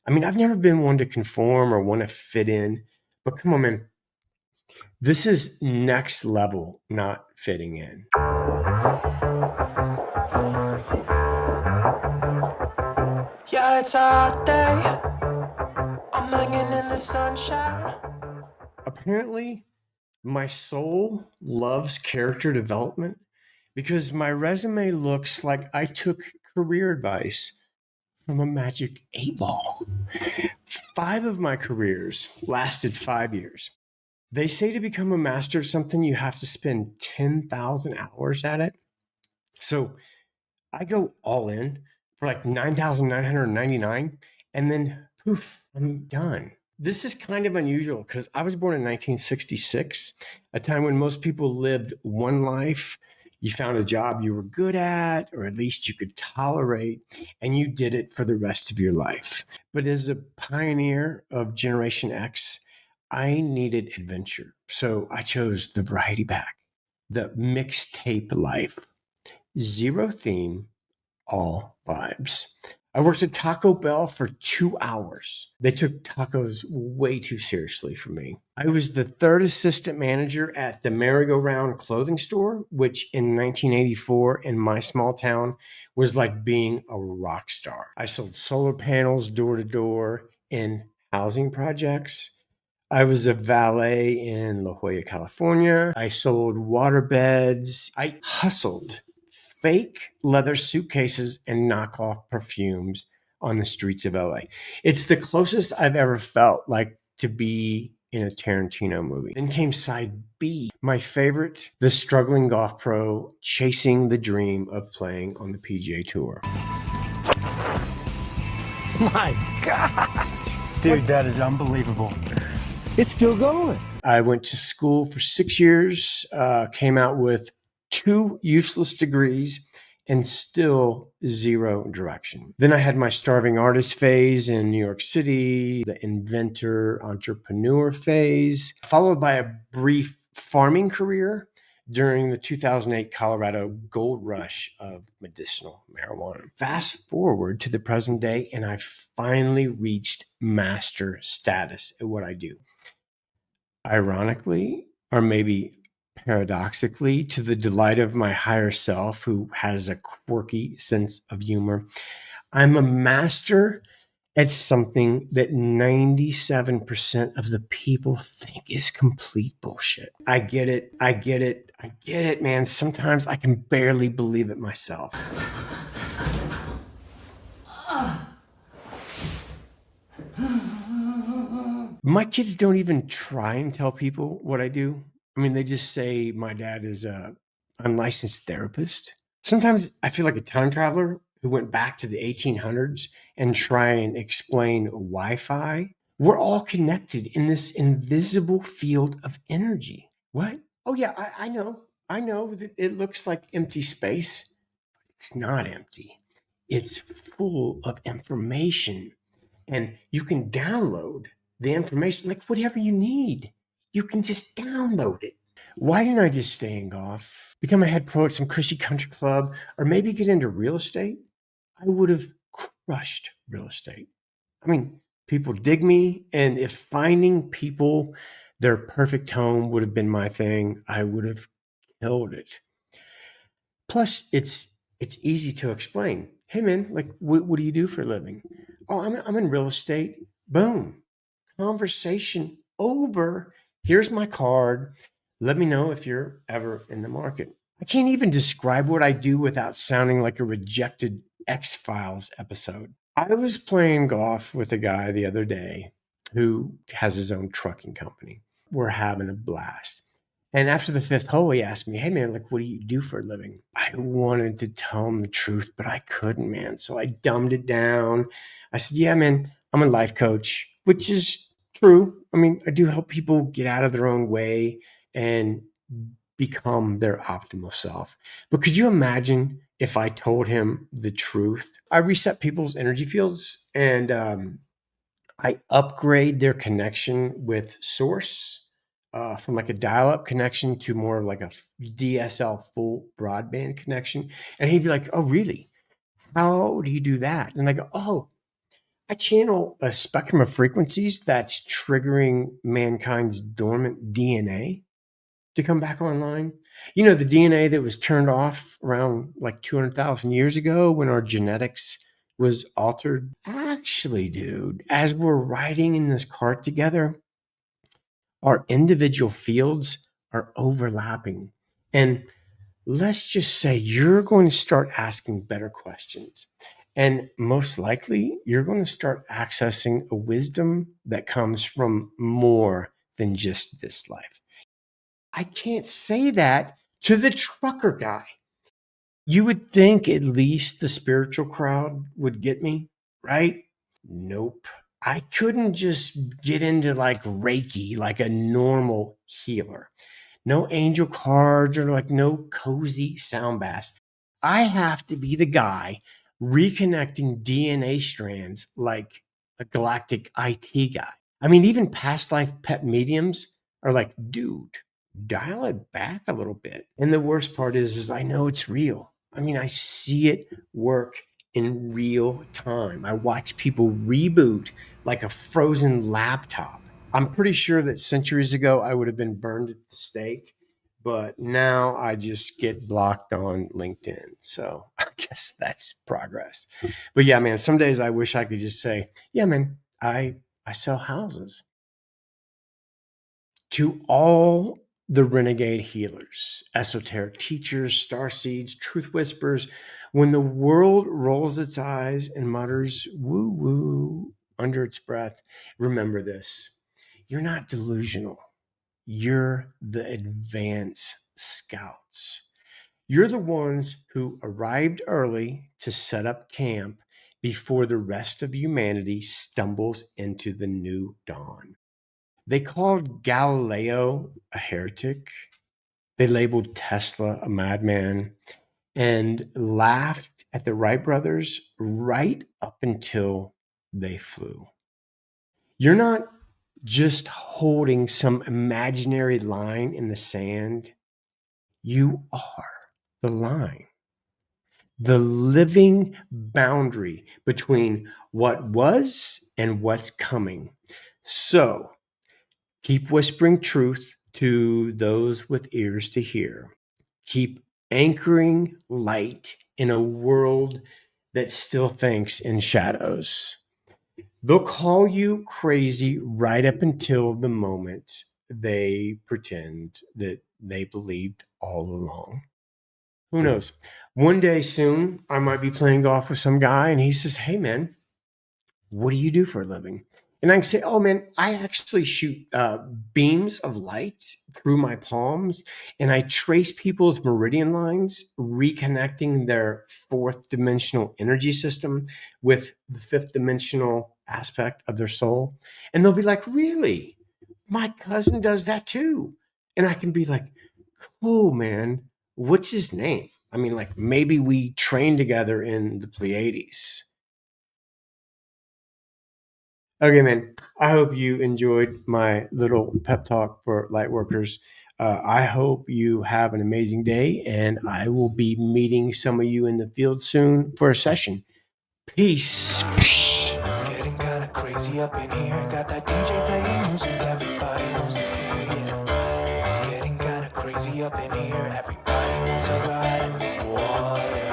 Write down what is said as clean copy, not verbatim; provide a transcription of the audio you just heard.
I mean, I've never been one to conform or want to fit in, but come on, man. This is next level, not fitting in. Yeah, it's a hot day. I'm hanging in the sunshine. Apparently, my soul loves character development because my resume looks like I took career advice from a magic 8 ball. 5 of my careers lasted 5 years. They say to become a master of something, you have to spend 10,000 hours at it. So I go all in for like 9,999 and then poof, I'm done. This is kind of unusual because I was born in 1966, a time when most people lived one life. You found a job you were good at, or at least you could tolerate, and you did it for the rest of your life. But as a pioneer of Generation X, I needed adventure. So I chose the variety pack, the mixtape life, zero theme, all vibes. I worked at Taco Bell for 2 hours. They took tacos way too seriously for me. I was the third assistant manager at the Merry-Go-Round clothing store, which in 1984 in my small town was like being a rock star. I sold solar panels door to door in housing projects. I was a valet in La Jolla, California. I sold water beds. I hustled fake leather suitcases and knockoff perfumes on the streets of LA. It's the closest I've ever felt like to be in a Tarantino movie. Then came side B, my favorite, the struggling golf pro chasing the dream of playing on the PGA Tour. My God. Dude, that is unbelievable. It's still going. I went to school for 6 years, came out with 2 useless degrees, and still zero direction. Then I had my starving artist phase in New York City, the inventor entrepreneur phase, followed by a brief farming career during the 2008 Colorado gold rush of medicinal marijuana. Fast forward to the present day, and I finally reached master status at what I do. Ironically, or maybe paradoxically, to the delight of my higher self, who has a quirky sense of humor, I'm a master at something that 97% of the people think is complete bullshit. I get it. I get it. I get it, man. Sometimes I can barely believe it myself. My kids don't even try and tell people what I do. I mean, they just say my dad is a unlicensed therapist. Sometimes I feel like a time traveler who went back to the 1800s and try and explain Wi-Fi. We're all connected in this invisible field of energy. What? Oh yeah, I know. I know that it looks like empty space. It's not empty. It's full of information, and you can download the information like whatever you need. You can just download it. Why didn't I just stay in golf, become a head pro at some cushy country club, or maybe get into real estate? I would have crushed real estate. I mean, people dig me, and if finding people their perfect home would have been my thing, I would have killed it. Plus, it's easy to explain. Hey man, like what do you do for a living? Oh, I'm in real estate. Boom. Conversation over. Here's my card. Let me know if you're ever in the market. I can't even describe what I do without sounding like a rejected X-Files episode. I was playing golf with a guy the other day who has his own trucking company. We're having a blast. And after the 5th hole, he asked me, hey man, like, what do you do for a living? I wanted to tell him the truth, but I couldn't, man. So I dumbed it down. I said, yeah, man, I'm a life coach, which is true. I mean, I do help people get out of their own way and become their optimal self. But could you imagine if I told him the truth? I reset people's energy fields and I upgrade their connection with source from like a dial-up connection to more of like a DSL full broadband connection. And he'd be like, oh, really? How do you do that? And I go, oh, I channel a spectrum of frequencies that's triggering mankind's dormant DNA to come back online. You know, the DNA that was turned off around like 200,000 years ago when our genetics was altered. Actually, dude, as we're riding in this cart together, our individual fields are overlapping. And let's just say you're going to start asking better questions. And most likely, you're going to start accessing a wisdom that comes from more than just this life. I can't say that to the trucker guy. You would think at least the spiritual crowd would get me, right? Nope. I couldn't just get into like Reiki like a normal healer. No angel cards or like no cozy sound baths. I have to be the guy reconnecting DNA strands like a galactic IT guy. I mean, even past life pet mediums are like, dude, dial it back a little bit. And the worst part is I know it's real. I mean, I see it work in real time. I watch people reboot like a frozen laptop. I'm pretty sure that centuries ago I would have been burned at the stake, but now I just get blocked on LinkedIn. So I guess that's progress. But yeah, man, some days I wish I could just say, yeah, man, I sell houses. To all the renegade healers, esoteric teachers, star seeds, truth whisperers, when the world rolls its eyes and mutters woo woo under its breath, remember this: you're not delusional. You're the advance scouts. You're the ones who arrived early to set up camp before the rest of humanity stumbles into the new dawn. They called Galileo a heretic. They labeled Tesla a madman and laughed at the Wright brothers right up until they flew. You're not just holding some imaginary line in the sand. You are the line, the living boundary between what was and what's coming. So keep whispering truth to those with ears to hear. Keep anchoring light in a world that still thinks in shadows. They'll call you crazy right up until the moment they pretend that they believed all along. Who knows? One day soon, I might be playing golf with some guy and he says, "Hey, man, what do you do for a living?" And I can say, "Oh, man, I actually shoot beams of light through my palms and I trace people's meridian lines, reconnecting their fourth dimensional energy system with the fifth dimensional aspect of their soul." And they'll be like, "Really? My cousin does that too." And I can be like, "Cool, man. What's his name?" I mean, like maybe we trained together in the Pleiades. Okay, man. I hope you enjoyed my little pep talk for lightworkers. I hope you have an amazing day, and I will be meeting some of you in the field soon for a session. Peace. It's getting kinda crazy up in here. Got that DJ playing music, everybody wants to hear. Yeah. It's getting kinda crazy up in here. Everybody wants to ride in the water.